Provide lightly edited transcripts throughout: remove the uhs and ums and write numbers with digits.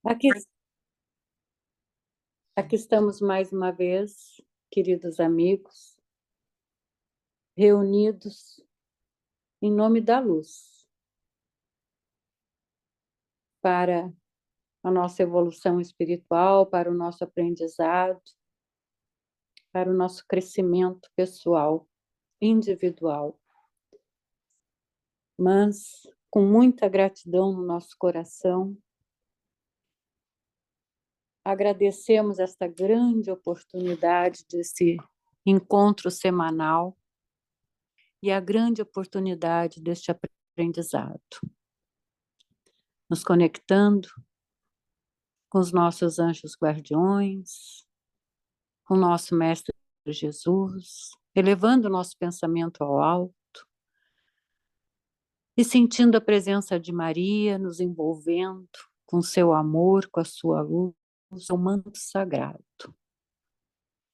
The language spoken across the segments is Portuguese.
Aqui, aqui estamos mais uma vez, queridos amigos, reunidos em nome da luz, para a nossa evolução espiritual, para o nosso aprendizado, para o nosso crescimento pessoal, individual. Mas com muita gratidão no nosso coração, agradecemos esta grande oportunidade desse encontro semanal e a grande oportunidade deste aprendizado, nos conectando com os nossos anjos guardiões, com o nosso Mestre Jesus, elevando o nosso pensamento ao alto e sentindo a presença de Maria nos envolvendo com seu amor, com a sua luz, o manto sagrado.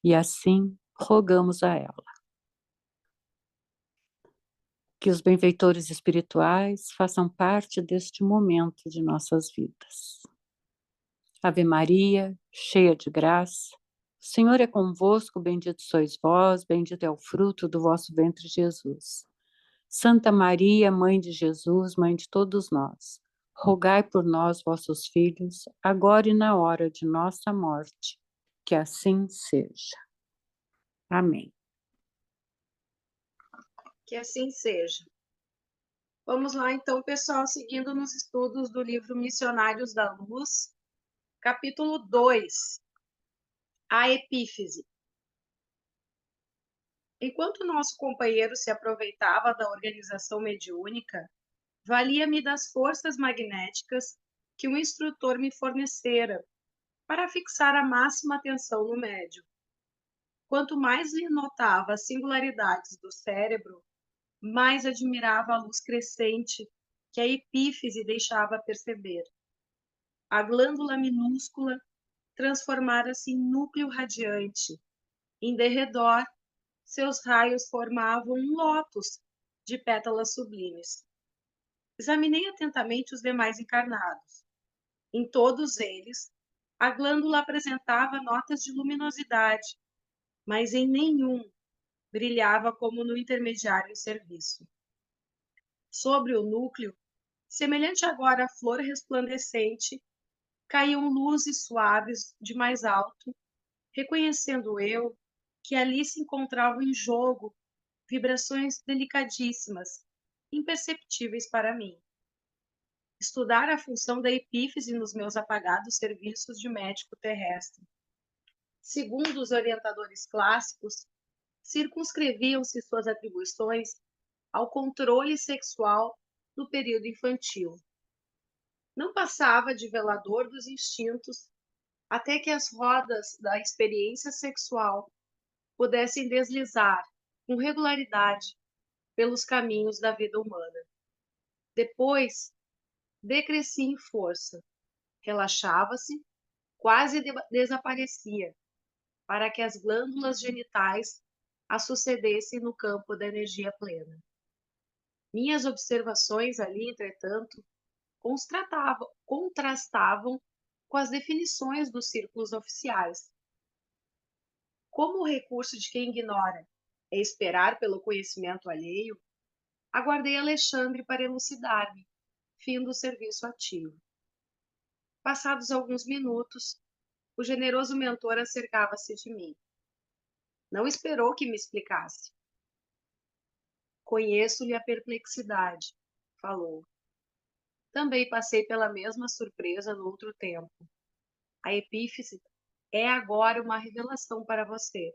E assim rogamos a ela que os benfeitores espirituais façam parte deste momento de nossas vidas. Ave Maria, cheia de graça, o Senhor é convosco, bendito sois vós, bendito é o fruto do vosso ventre, Jesus. Santa Maria, Mãe de Jesus, Mãe de todos nós, rogai por nós, vossos filhos, agora e na hora de nossa morte, que assim seja. Amém. Que assim seja. Vamos lá, então, pessoal, seguindo nos estudos do livro Missionários da Luz, capítulo 2, a Epífise. Enquanto nosso companheiro se aproveitava da organização mediúnica, valia-me das forças magnéticas que o instrutor me fornecera para fixar a máxima atenção no médium. Quanto mais lhe notava as singularidades do cérebro, mais admirava a luz crescente que a epífise deixava perceber. A glândula minúscula transformara-se em núcleo radiante. Em derredor, seus raios formavam um lótus de pétalas sublimes. Examinei atentamente os demais encarnados. Em todos eles, a glândula apresentava notas de luminosidade, mas em nenhum brilhava como no intermediário em serviço. Sobre o núcleo, semelhante agora à flor resplandecente, caíam luzes suaves de mais alto, reconhecendo eu que ali se encontravam em jogo vibrações delicadíssimas, imperceptíveis para mim. Estudar a função da epífise nos meus apagados serviços de médico terrestre. Segundo os orientadores clássicos, circunscreviam-se suas atribuições ao controle sexual no período infantil. Não passava de velador dos instintos até que as rodas da experiência sexual pudessem deslizar com regularidade pelos caminhos da vida humana. Depois, decrescia em força, relaxava-se, quase desaparecia, para que as glândulas genitais a sucedessem no campo da energia plena. Minhas observações ali, entretanto, contrastavam com as definições dos círculos oficiais. Como o recurso de quem ignora é esperar pelo conhecimento alheio, aguardei Alexandre para elucidar-me, fim do serviço ativo. Passados alguns minutos, o generoso mentor acercava-se de mim. Não esperou que me explicasse. Conheço-lhe a perplexidade, falou. Também passei pela mesma surpresa no outro tempo. A epífise é agora uma revelação para você.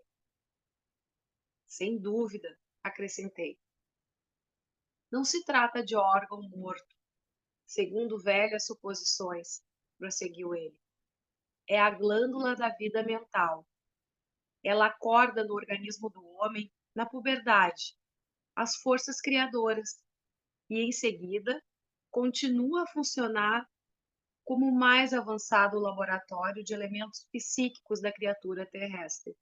Sem dúvida, acrescentei. Não se trata de órgão morto, segundo velhas suposições, prosseguiu ele. É a glândula da vida mental. Ela acorda no organismo do homem, na puberdade, as forças criadoras, e em seguida continua a funcionar como o mais avançado laboratório de elementos psíquicos da criatura terrestre.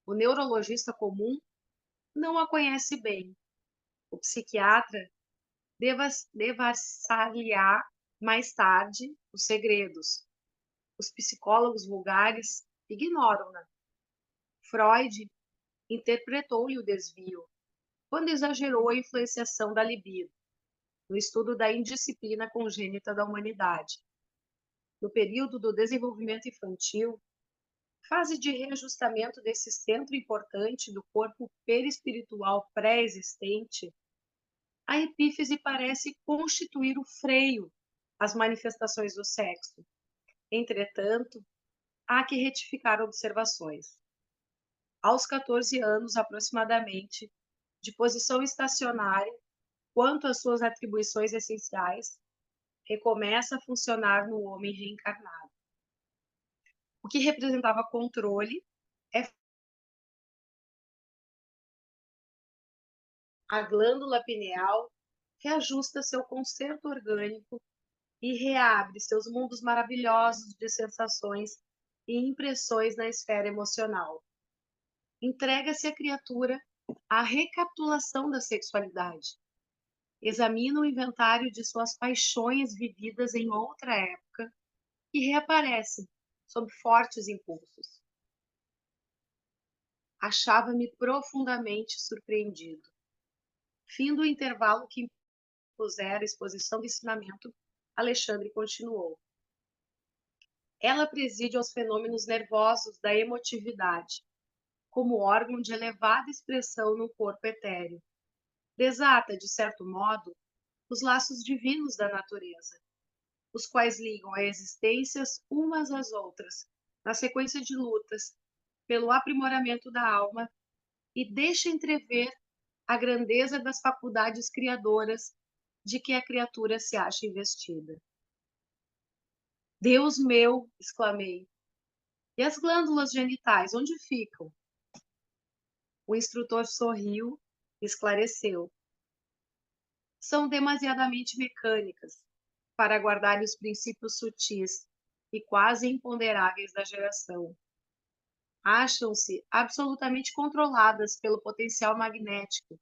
O neurologista comum não a conhece bem. O psiquiatra devassar-lhe-á Mais tarde, os segredos. Os psicólogos vulgares ignoram-na. Freud interpretou-lhe o desvio quando exagerou a influenciação da libido, no estudo da indisciplina congênita da humanidade. No período do desenvolvimento infantil, fase de reajustamento desse centro importante do corpo perispiritual pré-existente, a epífise parece constituir o freio às manifestações do sexo. Entretanto, há que retificar observações. Aos 14 anos, aproximadamente, de posição estacionária, quanto às suas atribuições essenciais, recomeça a funcionar no homem reencarnado. O que representava controle é a glândula pineal reajusta seu concerto orgânico e reabre seus mundos maravilhosos de sensações e impressões na esfera emocional. Entrega-se a criatura à recapitulação da sexualidade. Examina o inventário de suas paixões vividas em outra época e reaparecem sob fortes impulsos. Achava-me profundamente surpreendido. Fim do intervalo que impusera a exposição do ensinamento, Alexandre continuou. Ela preside aos fenômenos nervosos da emotividade, como órgão de elevada expressão no corpo etéreo. Desata, de certo modo, os laços divinos da natureza, os quais ligam as existências umas às outras, na sequência de lutas, pelo aprimoramento da alma, e deixa entrever a grandeza das faculdades criadoras de que a criatura se acha investida. Deus meu, exclamei, e as glândulas genitais, onde ficam? O instrutor sorriu e esclareceu. São demasiadamente mecânicas para guardar os princípios sutis e quase imponderáveis da geração. Acham-se absolutamente controladas pelo potencial magnético,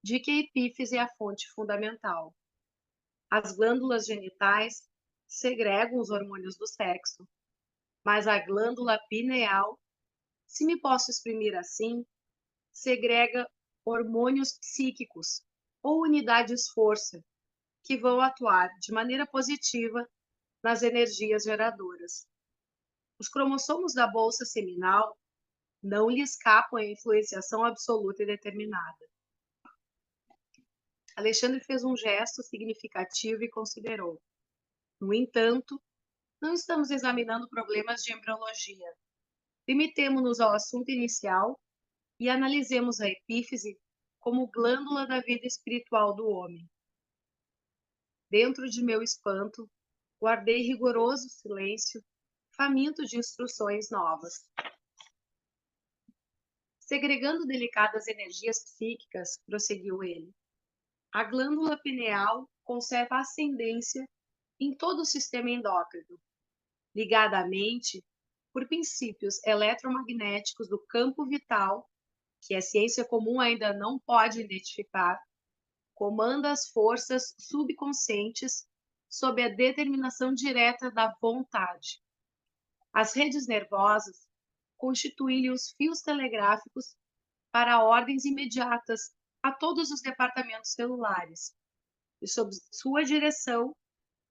de que a epífise é a fonte fundamental. As glândulas genitais segregam os hormônios do sexo, mas a glândula pineal, se me posso exprimir assim, segrega hormônios psíquicos ou unidades força, que vão atuar de maneira positiva nas energias geradoras. Os cromossomos da bolsa seminal não lhe escapam à influenciação absoluta e determinada. Alexandre fez um gesto significativo e considerou. No entanto, não estamos examinando problemas de embriologia. Limitemo-nos ao assunto inicial e analisemos a epífise como glândula da vida espiritual do homem. Dentro de meu espanto, guardei rigoroso silêncio, faminto de instruções novas. Segregando delicadas energias psíquicas, prosseguiu ele, a glândula pineal conserva ascendência em todo o sistema endócrino, ligada à mente por princípios eletromagnéticos do campo vital, que a ciência comum ainda não pode identificar, comanda as forças subconscientes sob a determinação direta da vontade. As redes nervosas constituem os fios telegráficos para ordens imediatas a todos os departamentos celulares, e sob sua direção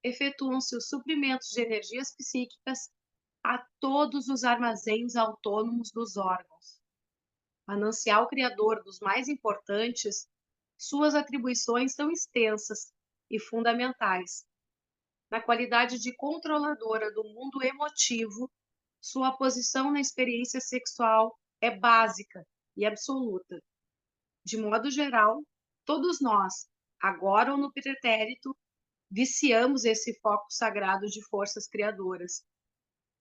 efetuam-se os suprimentos de energias psíquicas a todos os armazéns autônomos dos órgãos. Manancial criador dos mais importantes, suas atribuições são extensas e fundamentais. Na qualidade de controladora do mundo emotivo, sua posição na experiência sexual é básica e absoluta. De modo geral, todos nós, agora ou no pretérito, viciamos esse foco sagrado de forças criadoras,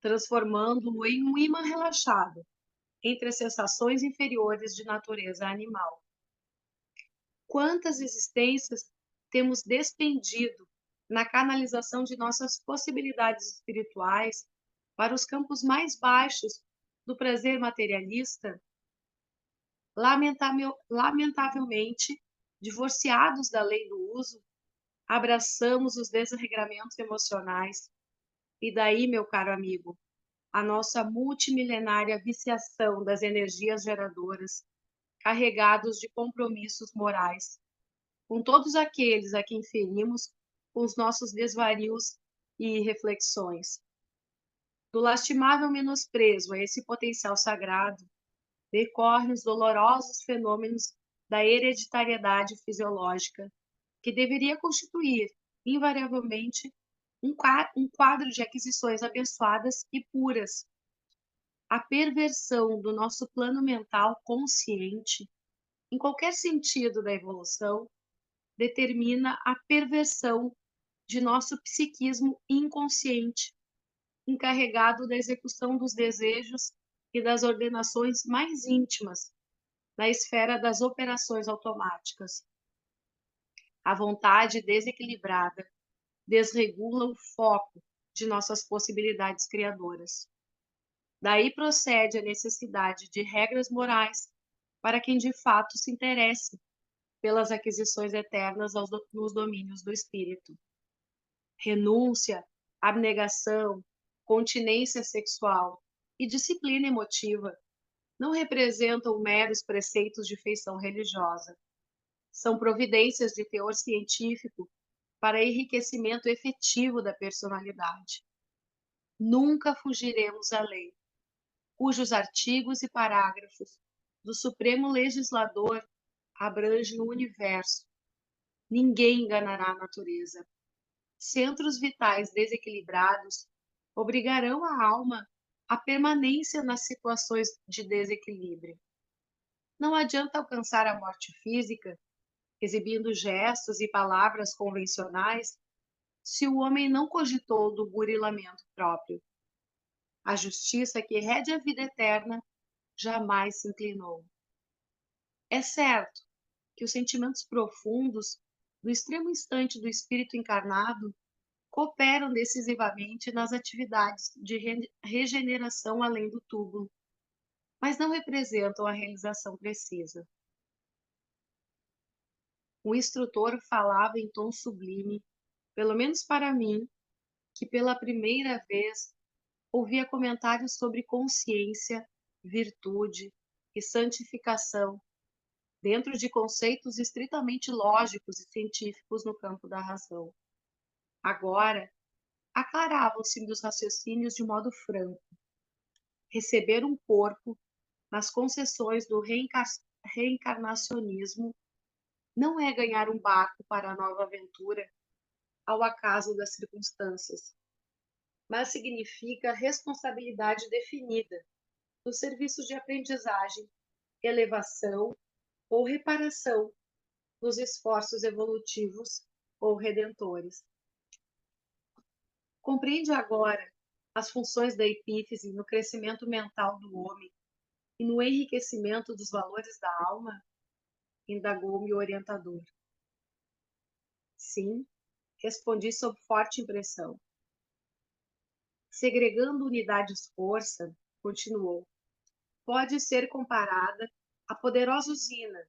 transformando-o em um imã relaxado entre as sensações inferiores de natureza animal. Quantas existências temos despendido na canalização de nossas possibilidades espirituais para os campos mais baixos do prazer materialista, lamentavelmente divorciados da lei do uso, abraçamos os desregramentos emocionais, e daí, meu caro amigo, a nossa multimilenária viciação das energias geradoras, carregados de compromissos morais, com todos aqueles a quem ferimos com os nossos desvarios e reflexões. Do lastimável menosprezo a esse potencial sagrado, decorrem os dolorosos fenômenos da hereditariedade fisiológica, que deveria constituir, invariavelmente, um quadro de aquisições abençoadas e puras. A perversão do nosso plano mental consciente, em qualquer sentido da evolução, determina a perversão de nosso psiquismo inconsciente, encarregado da execução dos desejos e das ordenações mais íntimas, na esfera das operações automáticas. A vontade desequilibrada desregula o foco de nossas possibilidades criadoras. Daí procede a necessidade de regras morais para quem de fato se interesse pelas aquisições eternas nos domínios do espírito. Renúncia, abnegação, continência sexual e disciplina emotiva não representam meros preceitos de feição religiosa. São providências de teor científico para enriquecimento efetivo da personalidade. Nunca fugiremos à lei, cujos artigos e parágrafos do Supremo Legislador abrangem o universo. Ninguém enganará a natureza. Centros vitais desequilibrados obrigarão a alma à permanência nas situações de desequilíbrio. Não adianta alcançar a morte física exibindo gestos e palavras convencionais se o homem não cogitou do burilamento próprio. A justiça que rege a vida eterna jamais se inclinou. É certo que os sentimentos profundos do extremo instante do espírito encarnado cooperam decisivamente nas atividades de regeneração além do túmulo, mas não representam a realização precisa. O instrutor falava em tom sublime, pelo menos para mim, que pela primeira vez ouvia comentários sobre consciência, virtude e santificação, dentro de conceitos estritamente lógicos e científicos no campo da razão. Agora, aclaravam-se dos raciocínios de modo franco. Receber um corpo nas concessões do reencarnacionismo não é ganhar um barco para a nova aventura ao acaso das circunstâncias, mas significa responsabilidade definida no serviço de aprendizagem, elevação ou reparação dos esforços evolutivos ou redentores. Compreende agora as funções da epífise no crescimento mental do homem e no enriquecimento dos valores da alma? Indagou-me o orientador. Sim, respondi sob forte impressão. Segregando unidades-força, continuou, pode ser comparada à poderosa usina,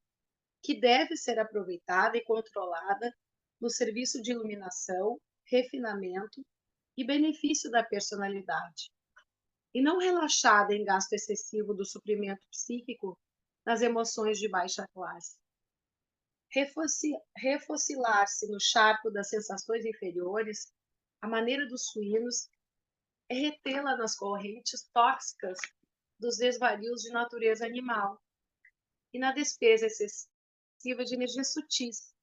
que deve ser aproveitada e controlada no serviço de iluminação, refinamento e benefício da personalidade, e não relaxada em gasto excessivo do suprimento psíquico nas emoções de baixa classe. Refocilar-se no charco das sensações inferiores, à maneira dos suínos, é retê-la nas correntes tóxicas dos desvarios de natureza animal e na despesa excessiva de energias sutis.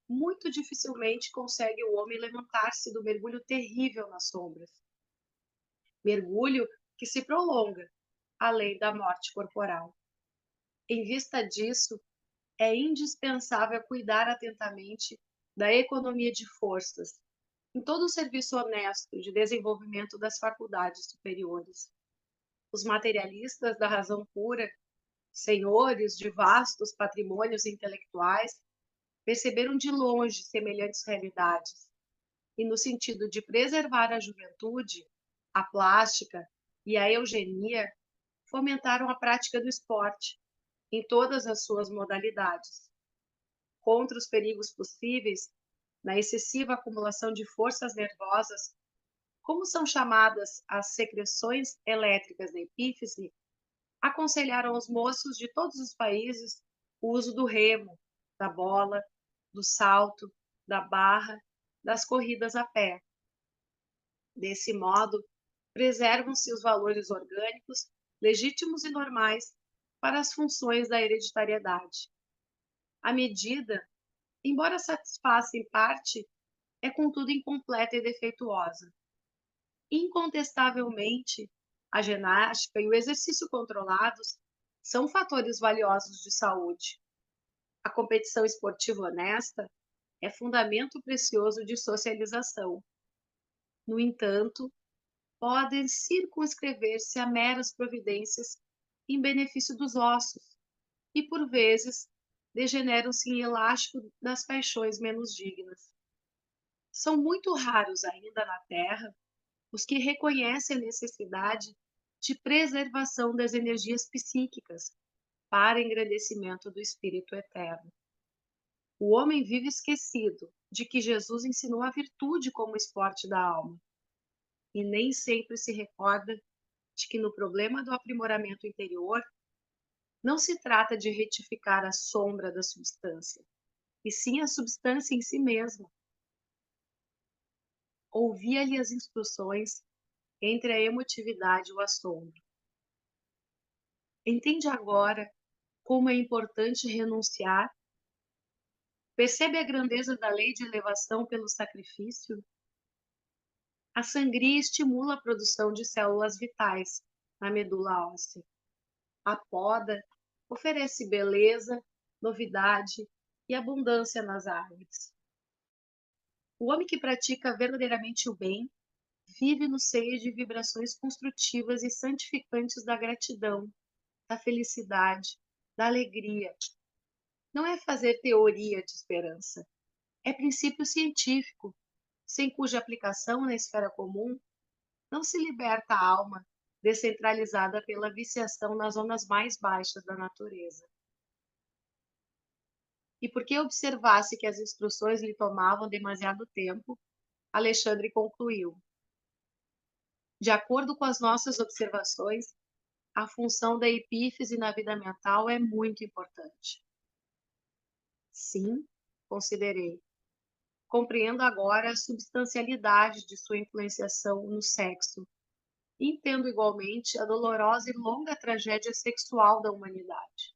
Muito dificilmente consegue o homem levantar-se do mergulho terrível nas sombras. Mergulho que se prolonga, além da morte corporal. Em vista disso, é indispensável cuidar atentamente da economia de forças, em todo o serviço honesto de desenvolvimento das faculdades superiores. Os materialistas da razão pura, senhores de vastos patrimônios intelectuais, perceberam de longe semelhantes realidades, e no sentido de preservar a juventude, a plástica e a eugenia, fomentaram a prática do esporte, em todas as suas modalidades. Contra os perigos possíveis, na excessiva acumulação de forças nervosas, como são chamadas as secreções elétricas da epífise, aconselharam aos moços de todos os países o uso do remo, da bola, do salto, da barra, das corridas a pé. Desse modo, preservam-se os valores orgânicos, legítimos e normais para as funções da hereditariedade. A medida, embora satisfaça em parte, é contudo incompleta e defeituosa. Incontestavelmente, a ginástica e o exercício controlados são fatores valiosos de saúde. A competição esportiva honesta é fundamento precioso de socialização. No entanto, podem circunscrever-se a meras providências em benefício dos ossos e, por vezes, degeneram-se em elástico das paixões menos dignas. São muito raros ainda na Terra os que reconhecem a necessidade de preservação das energias psíquicas para engrandecimento do espírito eterno. O homem vive esquecido de que Jesus ensinou a virtude como esporte da alma, e nem sempre se recorda de que no problema do aprimoramento interior não se trata de retificar a sombra da substância, e sim a substância em si mesma. Ouvia-lhe as instruções entre a emotividade e o assombro. Entende agora como é importante renunciar? Percebe a grandeza da lei de elevação pelo sacrifício? A sangria estimula a produção de células vitais na medula óssea. A poda oferece beleza, novidade e abundância nas árvores. O homem que pratica verdadeiramente o bem vive no seio de vibrações construtivas e santificantes da gratidão, da felicidade, da alegria. Não é fazer teoria de esperança, é princípio científico, sem cuja aplicação na esfera comum não se liberta a alma descentralizada pela viciação nas zonas mais baixas da natureza. E porque observasse que as instruções lhe tomavam demasiado tempo, Alexandre concluiu: de acordo com as nossas observações, a função da epífise na vida mental é muito importante. Sim, considerei. Compreendo agora a substancialidade de sua influenciação no sexo. Entendo igualmente a dolorosa e longa tragédia sexual da humanidade.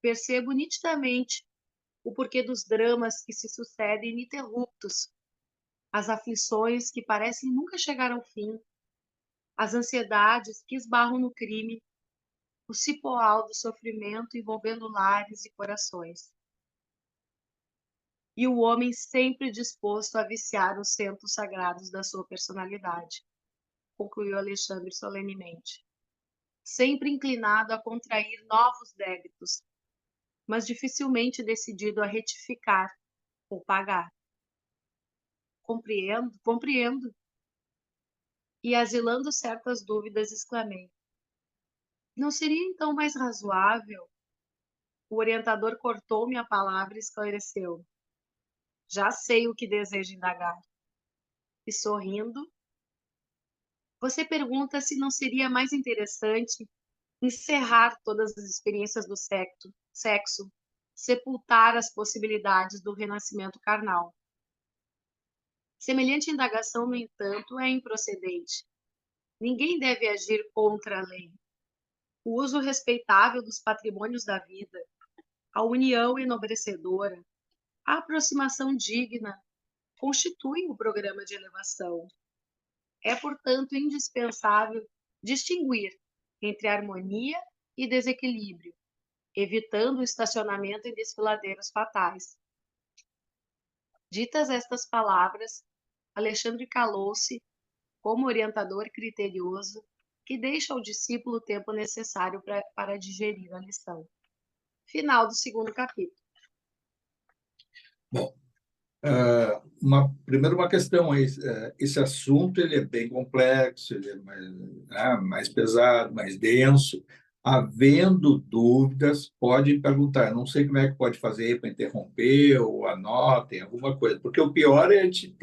Percebo nitidamente o porquê dos dramas que se sucedem ininterruptos, as aflições que parecem nunca chegar ao fim, as ansiedades que esbarram no crime, o cipoal do sofrimento envolvendo lares e corações. E o homem sempre disposto a viciar os centros sagrados da sua personalidade, concluiu Alexandre solenemente. Sempre inclinado a contrair novos débitos, mas dificilmente decidido a retificar ou pagar. Compreendo, compreendo. E asilando certas dúvidas, exclamei: não seria então mais razoável? O orientador cortou-me a palavra e esclareceu: já sei o que deseja indagar. E sorrindo, você pergunta se não seria mais interessante encerrar todas as experiências do sexo, sepultar as possibilidades do renascimento carnal. Semelhante indagação, no entanto, é improcedente. Ninguém deve agir contra a lei. O uso respeitável dos patrimônios da vida, a união enobrecedora, a aproximação digna constituem o programa de elevação. É, portanto, indispensável distinguir entre harmonia e desequilíbrio, evitando o estacionamento em desfiladeiros fatais. Ditas estas palavras, Alexandre calou-se como orientador criterioso que deixa ao discípulo o tempo necessário para digerir a lição. Final do segundo capítulo. Bom, primeiro uma questão aí, esse assunto ele é bem complexo, ele é mais pesado, mais denso, Havendo dúvidas, podem perguntar. Eu não sei como é que pode fazer para interromper ou anotem alguma coisa, porque o pior é a gente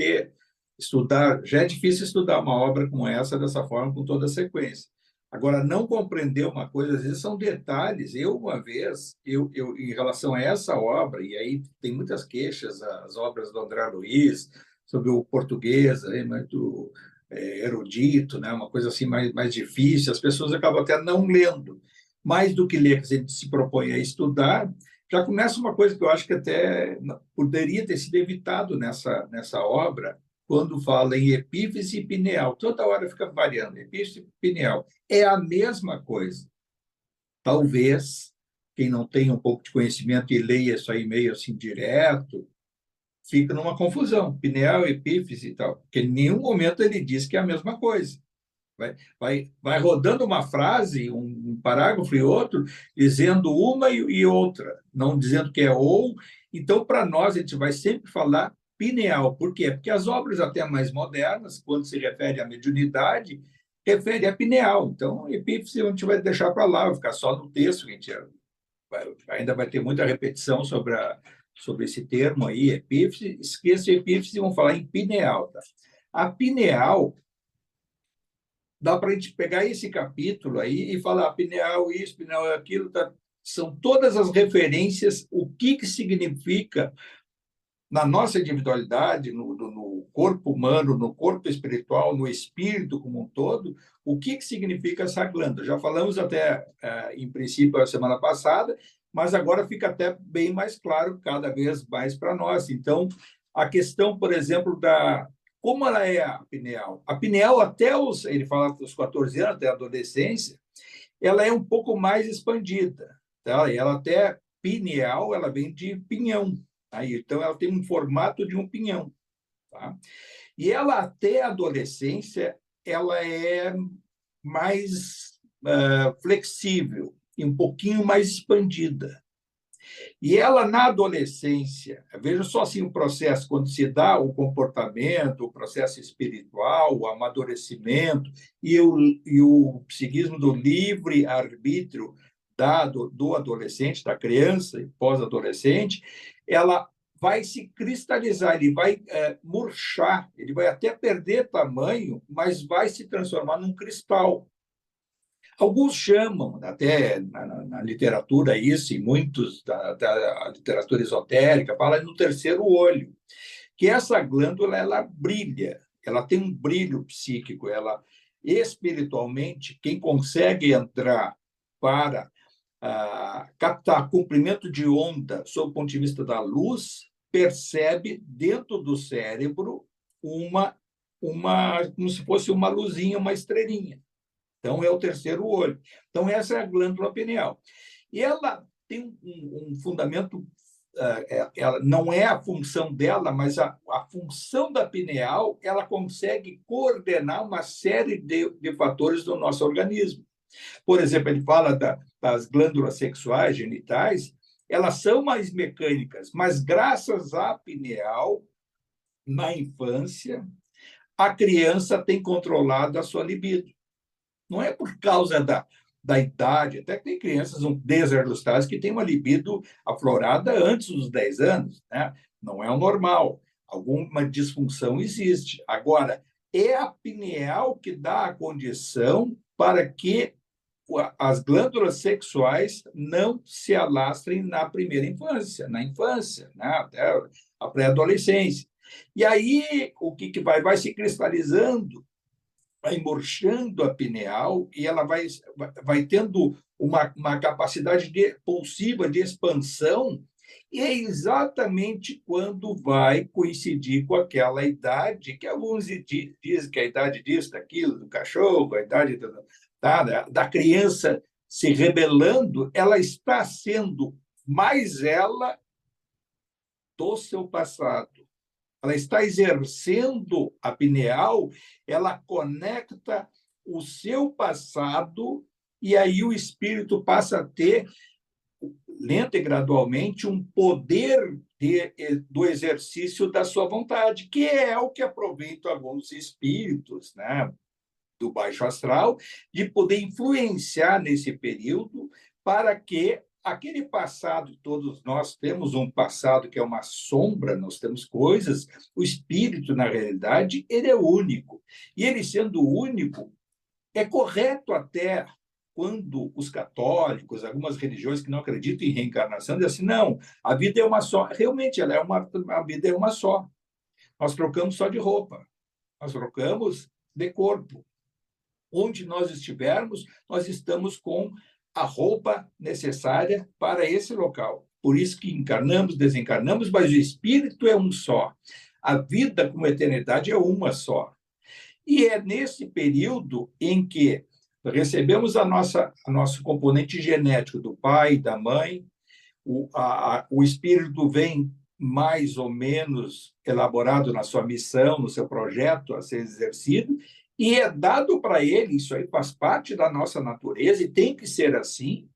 estudar. Já é difícil estudar uma obra como essa dessa forma, com toda a sequência. Agora, não compreender uma coisa, às vezes são detalhes. Uma vez, em relação a essa obra, e aí tem muitas queixas, as obras do André Luiz, sobre o português, muito erudito, né? Uma coisa assim mais difícil, as pessoas acabam até não lendo. Mais do que ler, que a gente se propõe a estudar, já começa uma coisa que eu acho que até poderia ter sido evitado nessa obra, quando fala em epífise e pineal. Toda hora fica variando, epífise e pineal. É a mesma coisa. Talvez, quem não tem um pouco de conhecimento e leia isso aí meio assim direto, fica numa confusão, pineal, epífise e tal, porque em nenhum momento ele diz que é a mesma coisa. Vai rodando uma frase, um parágrafo e outro, dizendo uma e outra, não dizendo que é ou. Então, para nós, a gente vai sempre falar pineal. Por quê? Porque as obras até mais modernas, quando se refere à mediunidade, refere a pineal. Então, epífise a gente vai deixar para lá, vai ficar só no texto, a gente ainda vai ter muita repetição sobre esse termo aí, epífise. Esqueça epífise e vamos falar em pineal. Tá? A pineal dá para a gente pegar esse capítulo aí e falar pineal isso, pineal aquilo, tá? São todas as referências, o que significa na nossa individualidade, no corpo humano, no corpo espiritual, no espírito como um todo, o que significa essa glândula. Já falamos até, em princípio, a semana passada, mas agora fica até bem mais claro, cada vez mais para nós. Então, a questão, por exemplo, como ela é a pineal? A pineal, ele fala dos 14 anos, até a adolescência, ela é um pouco mais expandida. Tá? E ela até pineal, ela vem de pinhão. Aí, então, ela tem um formato de um pinhão. Tá? E ela, até a adolescência, ela é mais flexível e um pouquinho mais expandida. E ela, na adolescência, veja só assim o processo, quando se dá o comportamento, o processo espiritual, o amadurecimento e o psiquismo do livre-arbítrio do adolescente, da criança e pós-adolescente, ela vai se cristalizar, ele vai murchar, ele vai até perder tamanho, mas vai se transformar num cristal. Alguns chamam, até na literatura isso, e muitos da literatura esotérica, falam no terceiro olho, que essa glândula ela brilha, ela tem um brilho psíquico, ela espiritualmente, quem consegue entrar para captar comprimento de onda sob o ponto de vista da luz, percebe dentro do cérebro como se fosse uma luzinha, uma estrelinha. Então, é o terceiro olho. Então, essa é a glândula pineal. E ela tem um fundamento, ela não é a função dela, mas a função da pineal, ela consegue coordenar uma série de fatores do nosso organismo. Por exemplo, ele fala das glândulas sexuais, genitais, elas são mais mecânicas, mas graças à pineal, na infância, a criança tem controlado a sua libido. Não é por causa da idade, até que tem crianças desajustadas que têm uma libido aflorada antes dos 10 anos, né? Não é o normal. Alguma disfunção existe. Agora, é a pineal que dá a condição para que as glândulas sexuais não se alastrem na primeira infância, na infância, né? Até a pré-adolescência. E aí, o que vai se cristalizando, vai murchando a pineal e ela vai tendo uma capacidade pulsiva de expansão, e é exatamente quando vai coincidir com aquela idade que alguns dizem que é a idade disso, daquilo, do cachorro, a idade da criança se rebelando, ela está sendo mais ela do seu passado. Ela está exercendo a pineal, ela conecta o seu passado e aí o espírito passa a ter, lenta e gradualmente, um poder do exercício da sua vontade, que é o que aproveitam alguns espíritos, né? do baixo astral, de poder influenciar nesse período para que aquele passado, todos nós temos um passado que é uma sombra, nós temos coisas, o espírito, na realidade, ele é único. E ele sendo único, é correto até quando os católicos, algumas religiões que não acreditam em reencarnação, dizem assim, não, a vida é uma só. Realmente, a vida é uma só. Nós trocamos só de roupa, nós trocamos de corpo. Onde nós estivermos, nós estamos com a roupa necessária para esse local. Por isso que encarnamos, desencarnamos, mas o espírito é um só. A vida como eternidade é uma só. E é nesse período em que recebemos nosso componente genético do pai, da mãe, o espírito vem mais ou menos elaborado na sua missão, no seu projeto a ser exercido, e é dado para ele, isso aí faz parte da nossa natureza e tem que ser assim,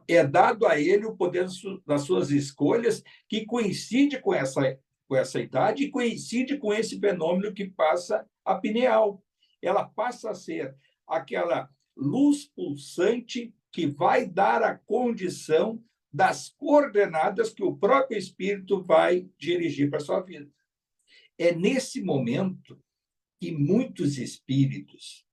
é dado a ele o poder das suas escolhas, que coincide com essa idade e coincide com esse fenômeno que passa a pineal. Ela passa a ser aquela luz pulsante que vai dar a condição das coordenadas que o próprio espírito vai dirigir para a sua vida. É nesse momento que muitos espíritos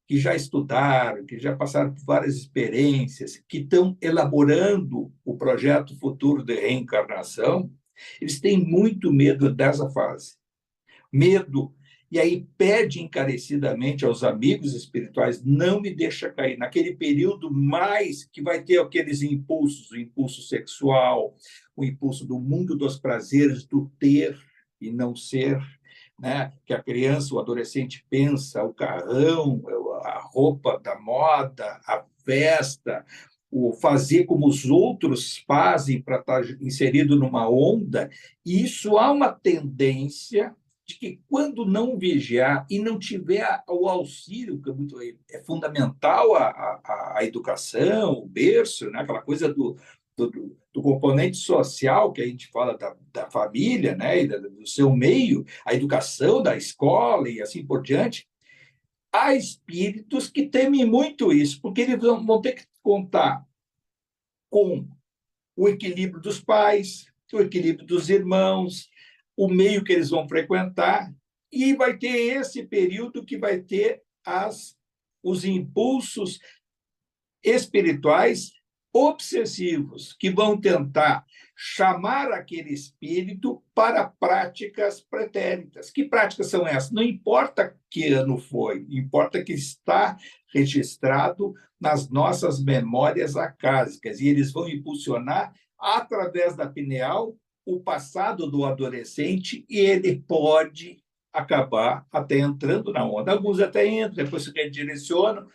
que já estudaram, que já passaram por várias experiências, que estão elaborando o projeto futuro de reencarnação, eles têm muito medo dessa fase. Medo. E aí pede encarecidamente aos amigos espirituais, não me deixa cair naquele período mais que vai ter aqueles impulsos, o impulso sexual, o impulso do mundo dos prazeres, do ter e não ser, né? Que a criança, o adolescente pensa, o carrão, a roupa da moda, a festa, o fazer como os outros fazem para estar inserido numa onda, e isso há uma tendência de que, quando não vigiar e não tiver o auxílio, que é fundamental a educação, o berço, né? Aquela coisa do componente social que a gente fala da família, né? E do seu meio, a educação da escola e assim por diante, há espíritos que temem muito isso, porque eles vão ter que contar com o equilíbrio dos pais, o equilíbrio dos irmãos, o meio que eles vão frequentar, e vai ter esse período que vai ter os impulsos espirituais obsessivos, que vão tentar chamar aquele espírito para práticas pretéritas. Que práticas são essas? Não importa que ano foi, importa que está registrado nas nossas memórias acásicas, e eles vão impulsionar, através da pineal, o passado do adolescente, e ele pode acabar até entrando na onda. Alguns até entram, depois se redirecionam,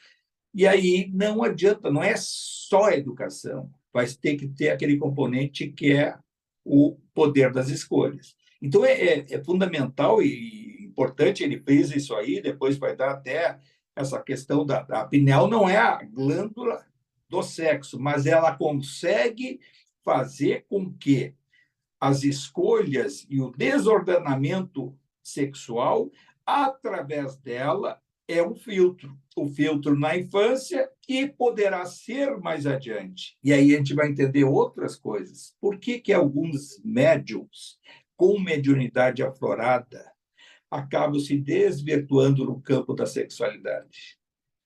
e aí não adianta, não é só a educação, vai ter que ter aquele componente que é o poder das escolhas. Então, é fundamental e importante, ele fez isso aí, depois vai dar até essa questão da pineal, não é a glândula do sexo, mas ela consegue fazer com que as escolhas e o desordenamento sexual, através dela, é um filtro. O filtro na infância e poderá ser mais adiante. E aí a gente vai entender outras coisas. Por que alguns médiums com mediunidade aflorada acabam se desvirtuando no campo da sexualidade?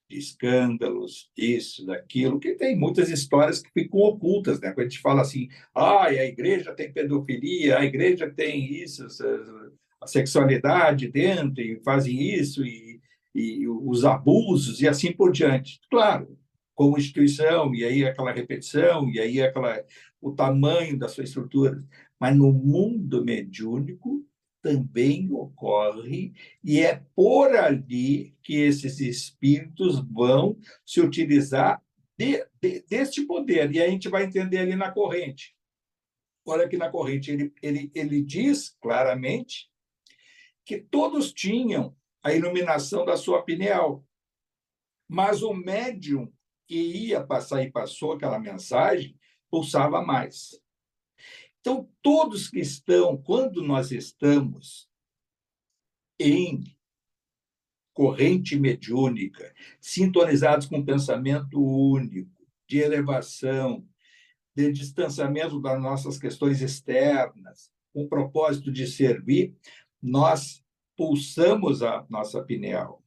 De escândalos, isso, daquilo, que tem muitas histórias que ficam ocultas, né? Quando a gente fala assim, a igreja tem pedofilia, a igreja tem isso, a sexualidade dentro, e fazem isso, e os abusos, e assim por diante. Claro, como instituição, e aí aquela repetição, e aí o tamanho da sua estrutura. Mas no mundo mediúnico, também ocorre, e é por ali que esses espíritos vão se utilizar deste poder. E a gente vai entender ali na corrente. Olha que na corrente ele diz claramente que todos tinham a iluminação da sua pineal, mas o médium que ia passar e passou aquela mensagem pulsava mais. Então, todos que estão, quando nós estamos em corrente mediúnica, sintonizados com um pensamento único, de elevação, de distanciamento das nossas questões externas, com o propósito de servir, nós pulsamos a nossa pineal.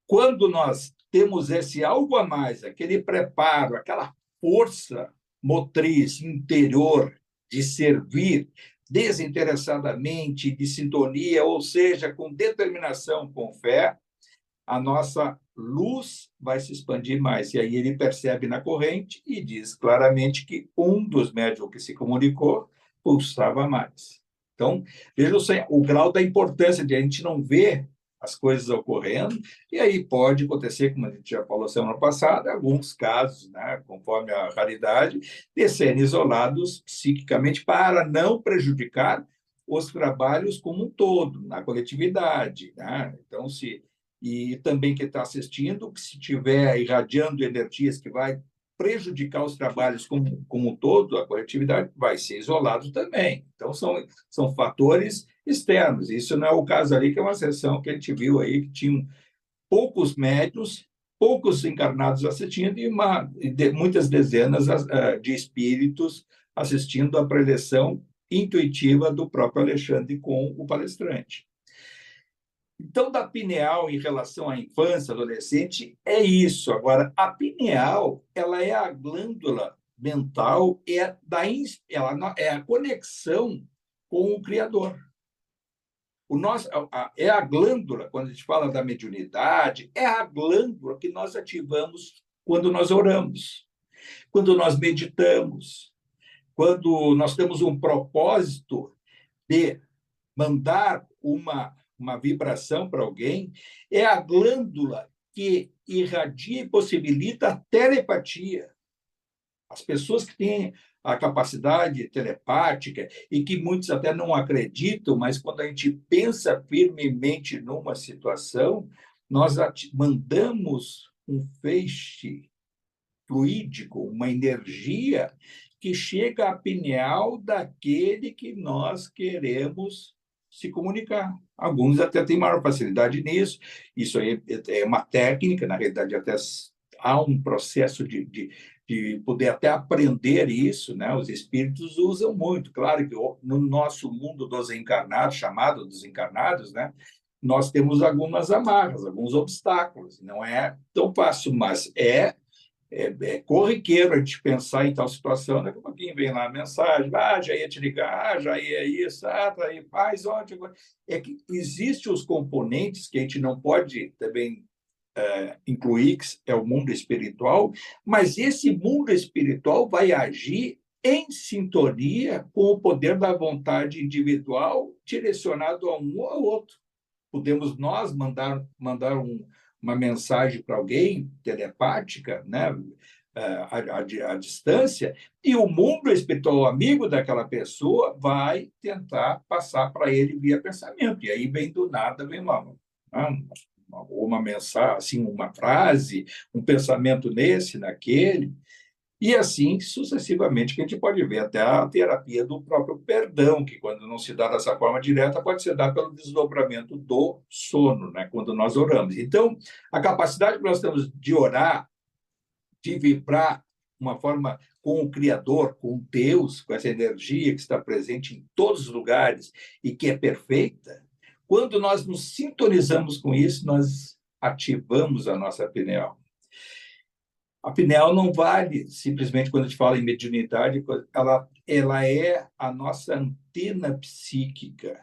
Quando nós temos esse algo a mais, aquele preparo, aquela força motriz interior de servir desinteressadamente, de sintonia, ou seja, com determinação, com fé, a nossa luz vai se expandir mais. E aí ele percebe na corrente e diz claramente que um dos médiuns que se comunicou pulsava mais. Então, vejam o grau da importância de a gente não ver as coisas ocorrendo, e aí pode acontecer, como a gente já falou semana passada, alguns casos, né, conforme a raridade, de serem isolados psiquicamente para não prejudicar os trabalhos como um todo, na coletividade, né? Então, e também quem está assistindo, que se estiver irradiando energias que vai prejudicar os trabalhos como um todo, a coletividade vai ser isolado também. Então, são fatores externos. Isso não é o caso ali, que é uma sessão que a gente viu aí, que tinham poucos médiuns, poucos encarnados assistindo e muitas dezenas de espíritos assistindo a preleção intuitiva do próprio Alexandre com o palestrante. Então, da pineal em relação à infância, adolescente, é isso. Agora, a pineal, ela é a glândula mental, ela é a conexão com o Criador. É a glândula, quando a gente fala da mediunidade, é a glândula que nós ativamos quando nós oramos, quando nós meditamos, quando nós temos um propósito de mandar uma vibração para alguém, é a glândula que irradia e possibilita a telepatia. As pessoas que têm a capacidade telepática e que muitos até não acreditam, mas quando a gente pensa firmemente numa situação, nós mandamos um feixe fluídico, uma energia que chega à pineal daquele que nós queremos se comunicar. Alguns até têm maior facilidade nisso. Isso aí é uma técnica, na realidade, até há um processo de poder até aprender isso, né? Os espíritos usam muito. Claro que no nosso mundo dos encarnados, chamado dos encarnados, né? Nós temos algumas amarras, alguns obstáculos. Não é tão fácil, mas é corriqueiro a gente pensar em tal situação, daqui a pouquinho vem lá a mensagem, já ia te ligar, já ia isso, tá aí, faz ontem. É que existem os componentes que a gente não pode também incluir, que é o mundo espiritual, mas esse mundo espiritual vai agir em sintonia com o poder da vontade individual direcionado a um ou ao outro. Podemos nós mandar uma mensagem para alguém, telepática, né? À distância, e o mundo espiritual, o amigo daquela pessoa, vai tentar passar para ele via pensamento. E aí vem do nada, vem uma mensagem, assim, uma frase, um pensamento nesse, naquele, e assim sucessivamente, que a gente pode ver até a terapia do próprio perdão, que quando não se dá dessa forma direta, pode ser dada pelo desdobramento do sono, né? Quando nós oramos. Então, a capacidade que nós temos de orar, de vibrar uma forma com o Criador, com Deus, com essa energia que está presente em todos os lugares e que é perfeita, quando nós nos sintonizamos com isso, nós ativamos a nossa pineal. A pineal não vale simplesmente quando a gente fala em mediunidade, ela é a nossa antena psíquica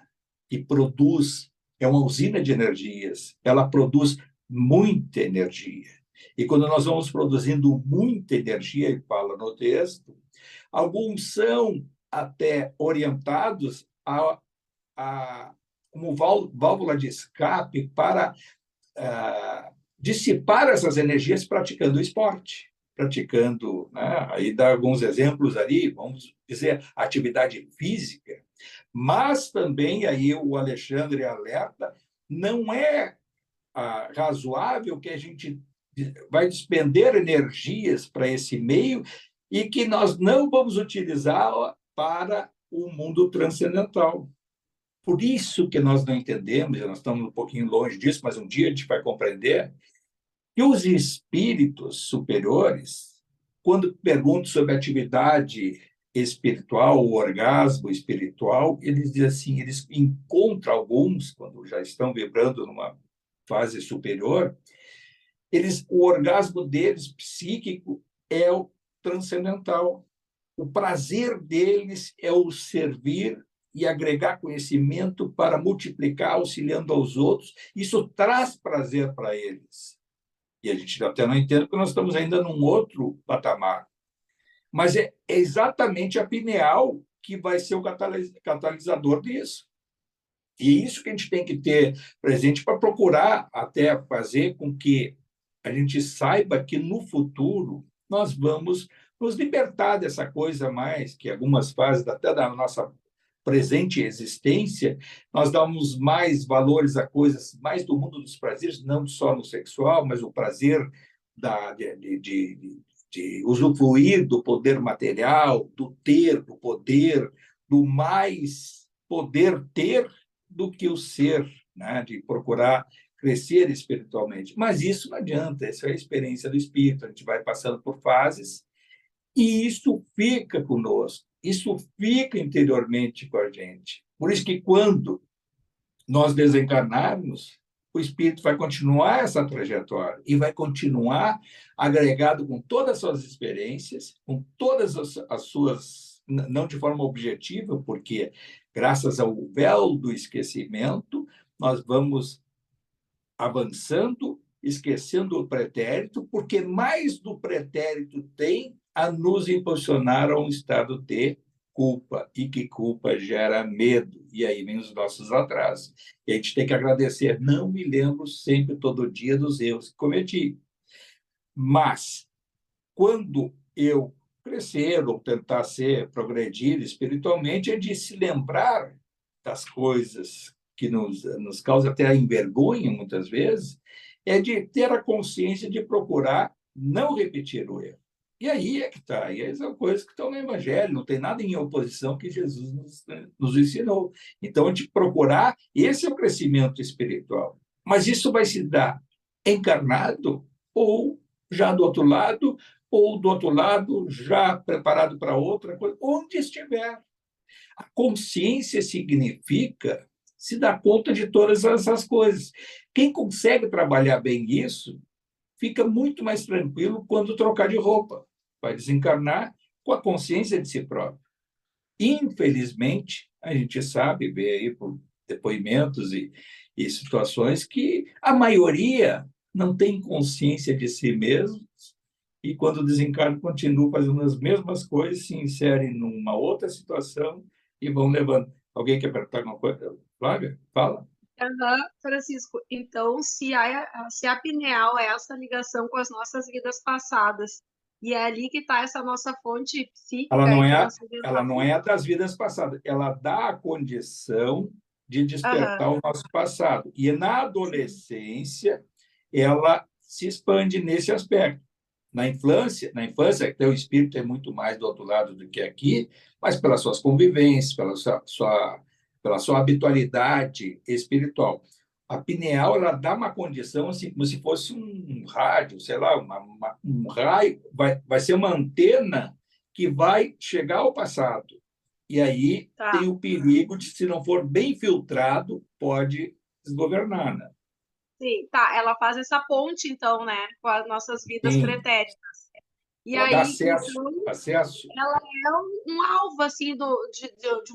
e produz, é uma usina de energias, ela produz muita energia. E quando nós vamos produzindo muita energia, ele fala no texto, alguns são até orientados como válvula de escape para dissipar essas energias praticando esporte, praticando, né? Aí dá alguns exemplos ali, vamos dizer, atividade física, mas também aí o Alexandre alerta, não é razoável que a gente vai despender energias para esse meio e que nós não vamos utilizar para o mundo transcendental. Por isso que nós não entendemos, nós estamos um pouquinho longe disso, mas um dia a gente vai compreender que os espíritos superiores, quando perguntam sobre atividade espiritual, o orgasmo espiritual, eles dizem assim, eles encontram alguns, quando já estão vibrando numa fase superior, o orgasmo deles, psíquico, é o transcendental. O prazer deles é o servir e agregar conhecimento para multiplicar, auxiliando aos outros. Isso traz prazer para eles. E a gente até não entende porque nós estamos ainda num outro patamar. Mas é exatamente a pineal que vai ser o catalisador disso. E isso que a gente tem que ter presente para procurar até fazer com que a gente saiba que no futuro nós vamos nos libertar dessa coisa mais, que algumas fases até da nossa presente existência, nós damos mais valores a coisas mais do mundo dos prazeres, não só no sexual, mas o prazer de usufruir do poder material, do ter, do poder, do mais poder ter do que o ser, né? De procurar crescer espiritualmente. Mas isso não adianta, essa é a experiência do espírito, a gente vai passando por fases e isso fica conosco, isso fica interiormente com a gente. Por isso que quando nós desencarnarmos, o espírito vai continuar essa trajetória e vai continuar agregado com todas as suas experiências, com todas as suas, não de forma objetiva, porque graças ao véu do esquecimento, nós vamos avançando, esquecendo o pretérito, porque mais do pretérito tem a nos impulsionar a um estado de culpa, e que culpa gera medo, e aí vem os nossos atrasos. E a gente tem que agradecer, não me lembro sempre, todo dia, dos erros que cometi. Mas, quando eu crescer ou tentar progredir espiritualmente, é de se lembrar das coisas que nos causa até envergonha, muitas vezes, é de ter a consciência de procurar não repetir o erro. E aí é que está. E aí são coisas que estão no Evangelho, não tem nada em oposição que Jesus nos ensinou. Então, a gente procurar, esse é o crescimento espiritual. Mas isso vai se dar encarnado ou já do outro lado, ou do outro lado, já preparado para outra coisa, onde estiver. A consciência significa se dar conta de todas essas coisas. Quem consegue trabalhar bem isso, fica muito mais tranquilo quando trocar de roupa. Vai desencarnar com a consciência de si próprio. Infelizmente, a gente sabe, vê aí por depoimentos e situações que a maioria não tem consciência de si mesmo e, quando desencarna, continua fazendo as mesmas coisas, se inserem numa outra situação e vão levando. Alguém quer perguntar alguma coisa? Flávia, fala. Francisco, então, se a pineal é essa ligação com as nossas vidas passadas, e é ali que está essa nossa fonte Ela psíquica não aí que é, nós ela não é a das vidas passadas, ela dá a condição de despertar o nosso passado. E na adolescência, ela se expande nesse aspecto. Na infância, o espírito é muito mais do outro lado do que aqui, mas pelas suas convivências, pela sua habitualidade espiritual. A pineal, ela dá uma condição assim, como se fosse um rádio, sei lá, um raio, vai ser uma antena que vai chegar ao passado. E aí tem o perigo de, se não for bem filtrado, pode desgovernar, né? Sim, tá. Ela faz essa ponte, então, né, com as nossas vidas Sim, pretéritas. E ela dá aí, acesso, então, acesso. ela é um alvo, assim, de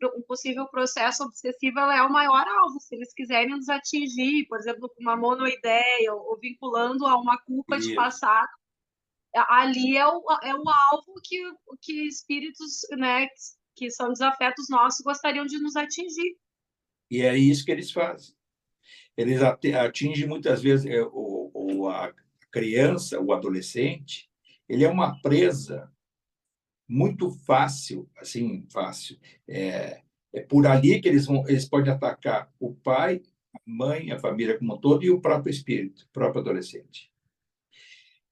um possível processo obsessivo, ela é o maior alvo. Se eles quiserem nos atingir, por exemplo, com uma monoideia ou vinculando a uma culpa de Isso. passado, ali é o alvo que espíritos, né, que são desafetos nossos, gostariam de nos atingir. E é isso que eles fazem. Eles atingem muitas vezes a criança, o adolescente, ele é uma presa muito fácil, assim, fácil. É por ali que eles podem atacar o pai, a mãe, a família como um todo e o próprio espírito, o próprio adolescente.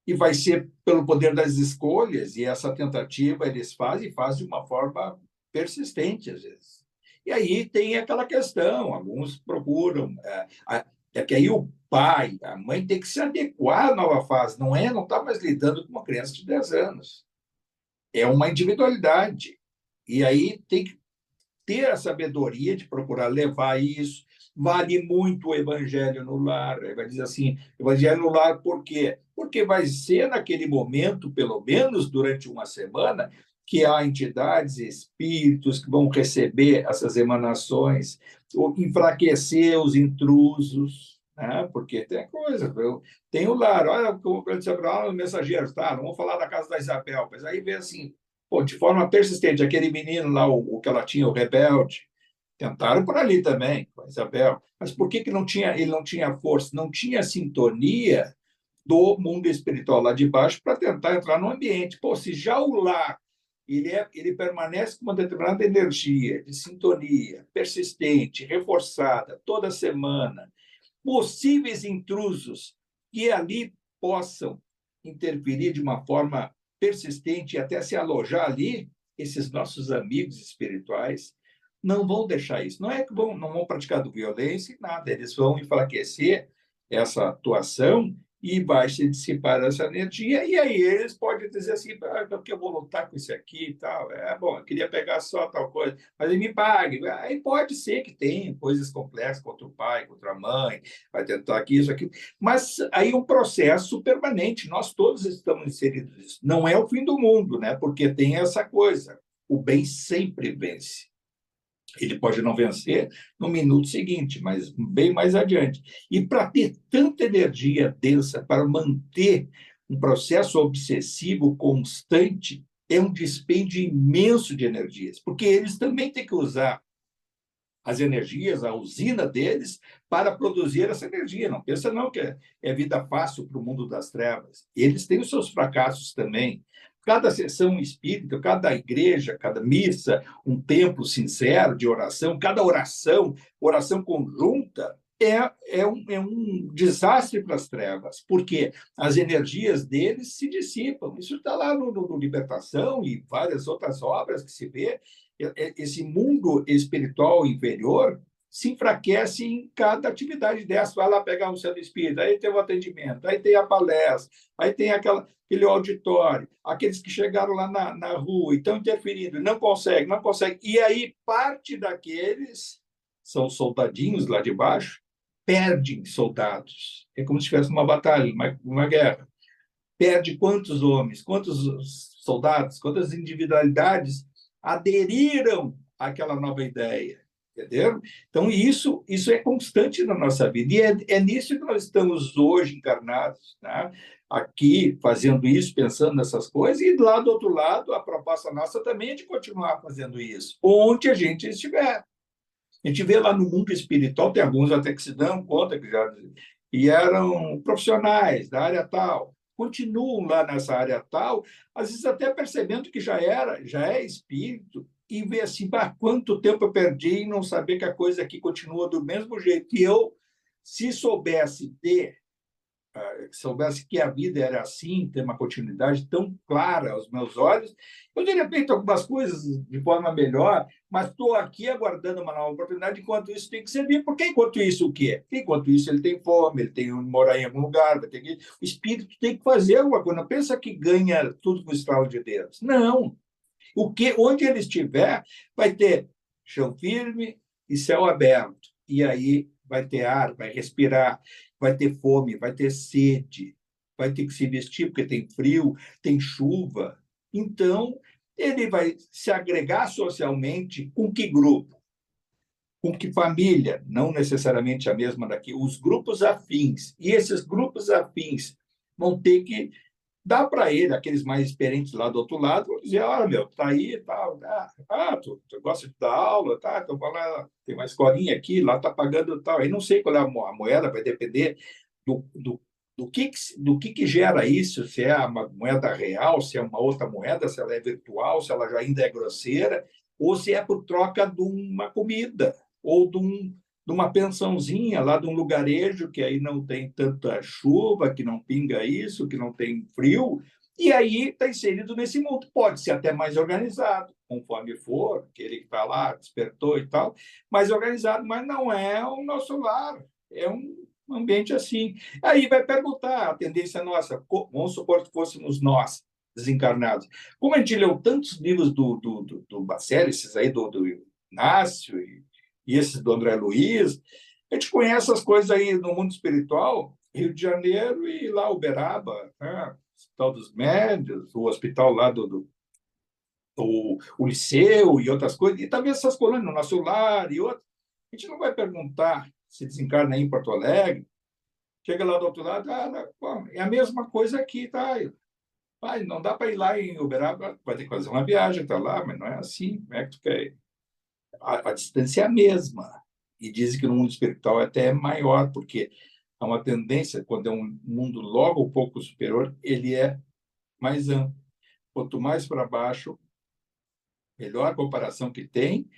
E vai ser pelo poder das escolhas, e essa tentativa eles fazem de uma forma persistente, às vezes. E aí tem aquela questão, alguns procuram, é que aí o pai, a mãe tem que se adequar à nova fase, não está mais lidando com uma criança de 10 anos. É uma individualidade. E aí tem que ter a sabedoria de procurar levar isso. Vale muito o evangelho no lar. Ele vai dizer assim, evangelho no lar por quê? Porque vai ser naquele momento, pelo menos durante uma semana, que há entidades, espíritos que vão receber essas emanações, ou enfraquecer os intrusos, né? Porque tem coisa, tem o lar, olha como o disse Abraão, mensageiros, tá? Não vou falar da casa da Isabel, mas aí vem assim, pô, de forma persistente, aquele menino lá, o que ela tinha, o rebelde, tentaram por ali também, com a Isabel. Mas por que ele não tinha força, não tinha sintonia do mundo espiritual lá de baixo para tentar entrar no ambiente? Pô, se já o lar ele permanece com uma determinada energia de sintonia persistente, reforçada, toda semana, possíveis intrusos que ali possam interferir de uma forma persistente e até se alojar ali, esses nossos amigos espirituais não vão deixar isso. Não é que não vão praticar violência e nada, eles vão enfraquecer essa atuação e vai se dissipar essa energia, e aí eles podem dizer assim, porque eu vou lutar com isso aqui e tal, bom, eu queria pegar só tal coisa, mas ele me pague. Aí pode ser que tenha coisas complexas contra o pai, contra a mãe, vai tentar aqui, isso aqui, mas aí um processo permanente, nós todos estamos inseridos nisso. Não é o fim do mundo, né? Porque tem essa coisa, o bem sempre vence. Ele pode não vencer no minuto seguinte, mas bem mais adiante. E para ter tanta energia densa, para manter um processo obsessivo constante, é um dispêndio imenso de energias, porque eles também têm que usar as energias, a usina deles, para produzir essa energia. Não pensa não que é vida fácil para o mundo das trevas. Eles têm os seus fracassos também. Cada sessão espírita, cada igreja, cada missa, um templo sincero de oração, cada oração conjunta, é um desastre para as trevas, porque as energias deles se dissipam. Isso está lá no Libertação e várias outras obras que se vê. Esse mundo espiritual inferior se enfraquece em cada atividade dessa. Vai lá pegar um centro espírita, aí tem o atendimento, aí tem a palestra, aí tem aquele auditório, aqueles que chegaram lá na rua e estão interferindo, não conseguem. E aí parte daqueles, são soldadinhos lá de baixo, perdem soldados. É como se estivesse numa batalha, uma guerra. Perde quantos homens, quantos soldados, quantas individualidades aderiram àquela nova ideia, entendeu? Então, isso é constante na nossa vida, e é nisso que nós estamos hoje encarnados, né? Aqui, fazendo isso, pensando nessas coisas, e lá do outro lado, a proposta nossa também é de continuar fazendo isso, onde a gente estiver. A gente vê lá no mundo espiritual, tem alguns até que se dão conta que já e eram profissionais da área tal, continuam lá nessa área tal, às vezes até percebendo que já é espírito, e vê assim, quanto tempo eu perdi em não saber que a coisa aqui continua do mesmo jeito. E eu, se soubesse que a vida era assim, ter uma continuidade tão clara aos meus olhos, eu teria feito algumas coisas de forma melhor, mas estou aqui aguardando uma nova oportunidade, enquanto isso tem que servir. Porque enquanto isso o quê? Enquanto isso ele tem fome, ele tem que morar em algum lugar, vai ter que... o espírito tem que fazer alguma coisa. Não pensa que ganha tudo com o estralo de dedos. Não. Onde ele estiver, vai ter chão firme e céu aberto. E aí vai ter ar, vai respirar, vai ter fome, vai ter sede, vai ter que se vestir porque tem frio, tem chuva. Então, ele vai se agregar socialmente com que grupo? Com que família? Não necessariamente a mesma daqui, os grupos afins. E esses grupos afins vão ter que dá para ele, aqueles mais experientes lá do outro lado, vão dizer, olha, meu, tá aí e tal, tu gosta de dar aula, tá, então vai lá, tem uma escolinha aqui, lá tá pagando tal, aí não sei qual é a moeda, vai depender do que gera isso, se é uma moeda real, se é uma outra moeda, se ela é virtual, se ela já ainda é grosseira, ou se é por troca de uma comida, ou numa pensãozinha lá de um lugarejo que aí não tem tanta chuva, que não pinga isso, que não tem frio, e aí está inserido nesse mundo. Pode ser até mais organizado, conforme for, aquele que está lá, despertou e tal, mais organizado, mas não é o nosso lar, é um ambiente assim. Aí vai perguntar, a tendência nossa, vamos supor que fôssemos nós, desencarnados. Como a gente leu tantos livros do Bacelli, esses aí do Inácio e esses do André Luiz, a gente conhece as coisas aí no mundo espiritual, Rio de Janeiro e lá Uberaba, né? Hospital dos Médios, o hospital lá o Liceu e outras coisas, e também essas colônias, no Nosso Lar e outras. A gente não vai perguntar se desencarna aí em Porto Alegre, chega lá do outro lado, é a mesma coisa aqui, tá? Pai, não dá para ir lá em Uberaba, vai ter que fazer uma viagem até lá, mas não é assim. Como é que tu quer ir? A distância é a mesma. E dizem que no mundo espiritual até é maior, porque há uma tendência, quando é um mundo logo um pouco superior, ele é mais amplo. Quanto mais para baixo, melhor a comparação que tem